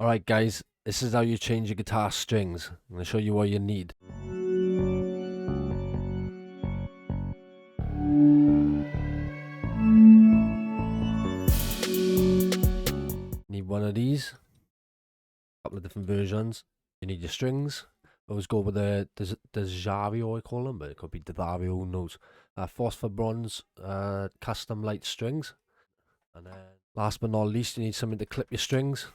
Alright guys, this is how you change your guitar strings. I'm going to show you what you need. Need one of these, a couple of different versions. You need your strings. Always go with the Zario, I call them, but it could be Dario, who knows. Phosphor bronze custom light strings. And then last but not least, you need something to clip your strings.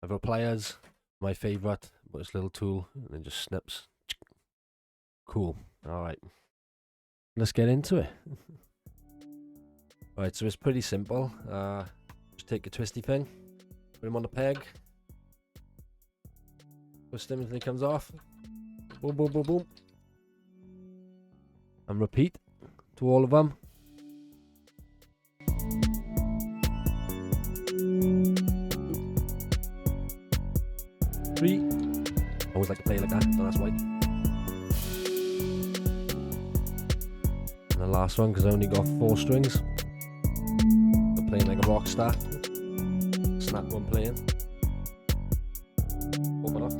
I've got pliers, my favourite, but it's a little tool, and it just snips. Cool. Alright. Let's get into it. Alright, so it's pretty simple. Just take a twisty thing, put him on the peg, twist him until he comes off. Boom, boom, boom, boom. And repeat to all of them. Three. I always like to play like that, so that's why. And the last one, because I only got 4 strings. I'm playing like a rock star. Snap one playing. Open off.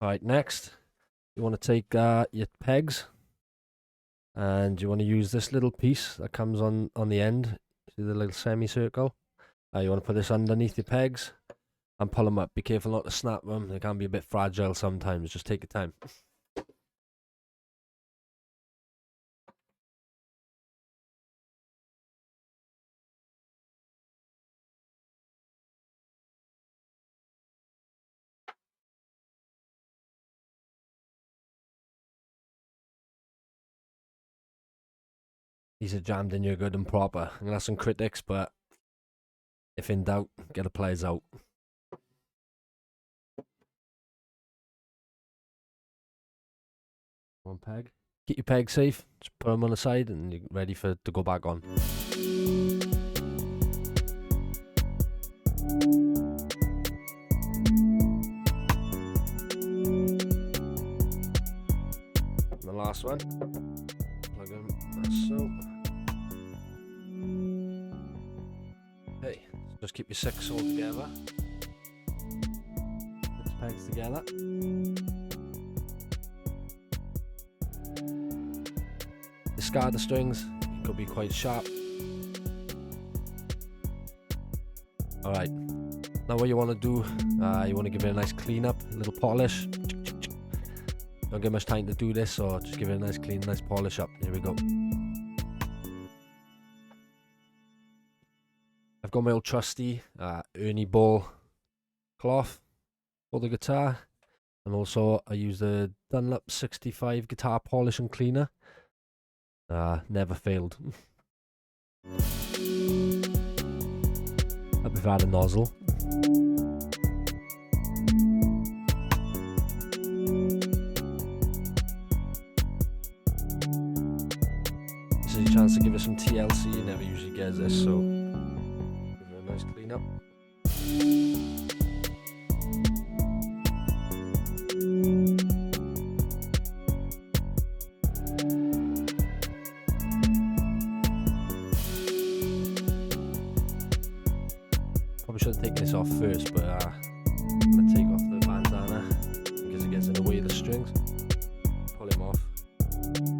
Alright, next, you want to take your pegs, and you want to use this little piece that comes on the end. See the little semicircle? You want to put this underneath your pegs and pull them up. Be careful not to snap them. They can be a bit fragile sometimes. Just take your time. These are jammed in here good and proper. I'm going to have some critics, but if in doubt, get the pliers out. One peg. Keep your peg safe. Just put them on the side and you're ready to go back on. And the last one. Plug them as so. Okay, just keep your 6 all together. 6 pegs together. Discard the strings, it could be quite sharp. Alright, now what you want to do, you want to give it a nice clean up, a little polish. Don't get much time to do this, so just give it a nice clean, nice polish up. Here we go. I've got my old trusty Ernie Ball cloth for the guitar, and also I use the Dunlop 65 guitar polish and cleaner. Never failed. I've had a nozzle. This is a chance to give it some TLC. You never usually get this, so give it a nice clean up. Probably should have taken this off first, but I'm going to take off the bandana because it gets in the way of the strings. Pull him off.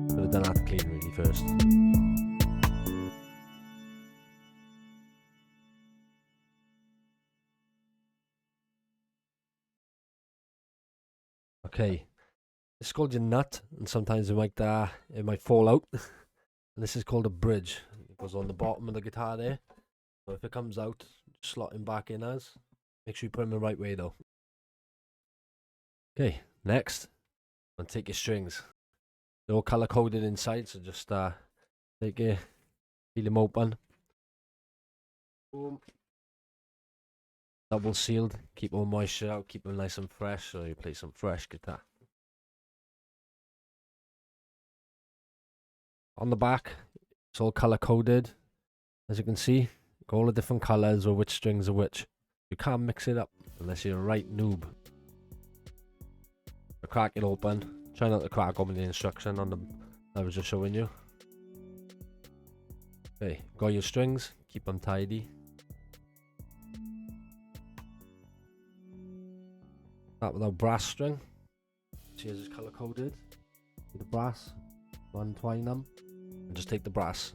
Could have done that clean really first. Okay, it's called your nut, and sometimes it might fall out. And this is called a bridge. It goes on the bottom of the guitar there. So if it comes out, slot him back in as. Make sure you put him the right way though. Okay, next, and take your strings. They're all color coded inside, so just take it, peel them open. Boom. Double sealed. Keep all moisture out. Keep them nice and fresh, so you play some fresh guitar. On the back, it's all color coded, as you can see. All the different colors or which strings are which. You can't mix it up unless you're a right noob. Crack it open. Try not to crack open the instruction on the I was just showing you. Okay, got your strings, keep them tidy. Start with our brass string. See as it's color coded. The brass, untwine them, and just take the brass.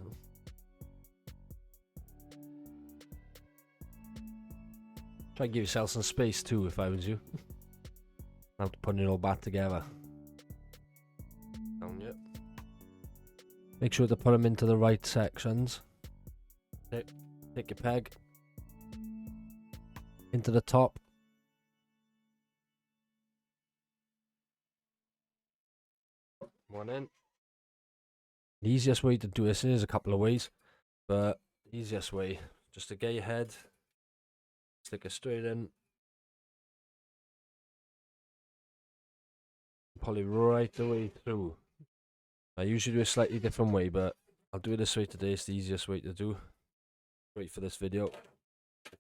Try to give yourself some space too if I was you. Not putting it all back together. Down yet. Make sure to put them into the right sections. Take your peg into the top. One in. The easiest way to do this is a couple of ways, but the easiest way just to get your head, stick it straight in, pull it right the way through. I usually do a slightly different way, but I'll do it this way today. It's the easiest way to do. Wait for this video.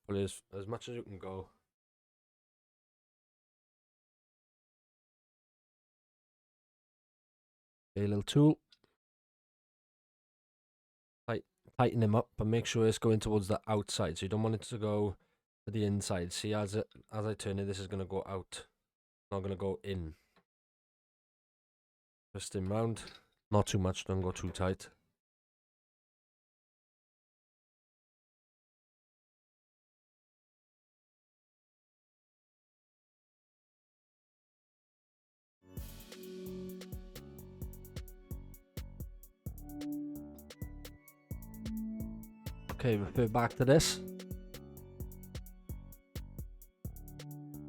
Pull it as much as you can go. Okay, a little tool. Tighten him up, but make sure it's going towards the outside. So you don't want it to go to the inside. See, as I turn it, this is going to go out. Not going to go in. Twist him round. Not too much, don't go too tight. Okay, refer back to this.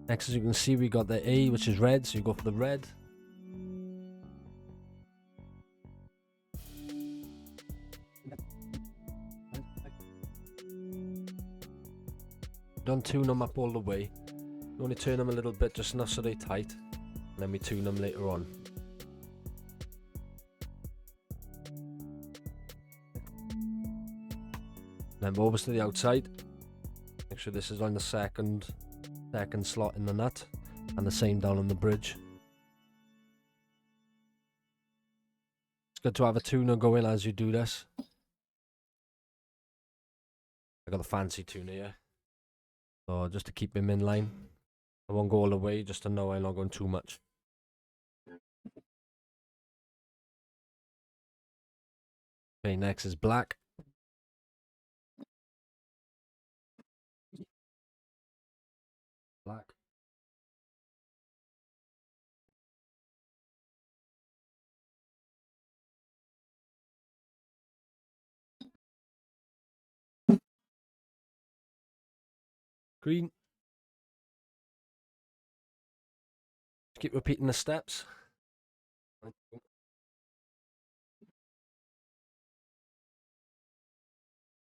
Next, as you can see, we got the A, which is red, so you go for the red. Don't tune them up all the way. You only turn them a little bit, just enough so they're tight. And then we tune them later on. Then over to the outside. Make sure this is on the second slot in the nut, and the same down on the bridge. It's good to have a tuner going as you do this. I got the fancy tuner here, so just to keep him in line. I won't go all the way, just to know I'm not going too much. Okay, next is black. Black. Green. Just keep repeating the steps. And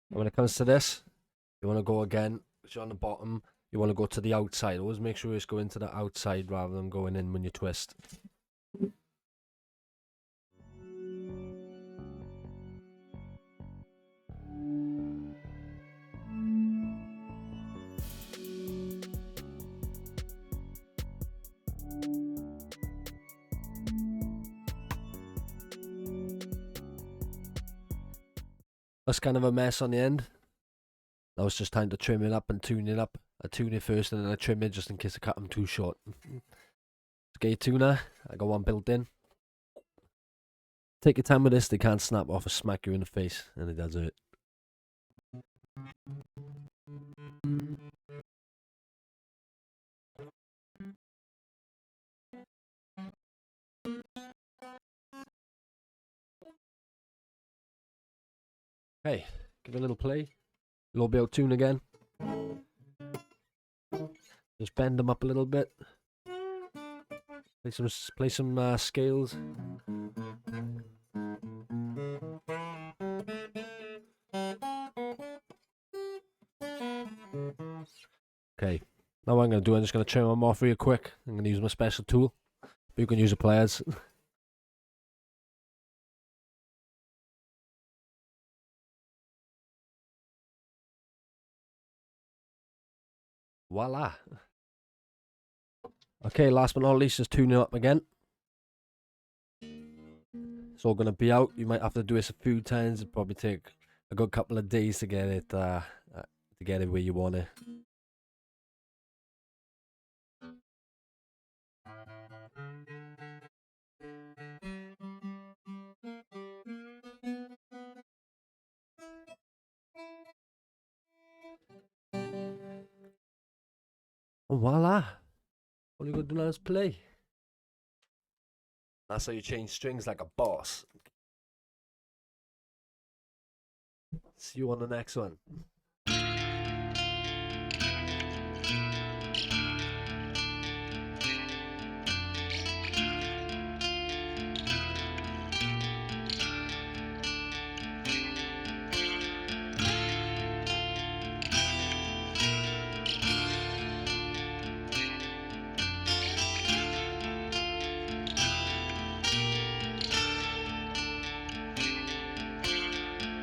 when it comes to this, you want to go again, because you're on the bottom, you want to go to the outside. Always make sure it's going to the outside rather than going in when you twist. That's kind of a mess on the end. Now it's just time to trim it up and tune it up. I tune it first and then I trim it just in case I cut them too short. Skate tuner, I got one built in. Take your time with this, they can't snap off or smack you in the face, and it does it. Hey, give it a little play. A little bit of tune again. Just bend them up a little bit. Play some scales. Okay, now what I'm going to do, I'm just going to trim them off real quick. I'm going to use my special tool. But you can use the pliers. Voila. Okay, last but not least is tuning up again. It's all gonna be out. You might have to do this a few times. It'll probably take a good couple of days to get it where you want it. And voila! All you gotta do now is play. That's how you change strings like a boss. See you on the next one.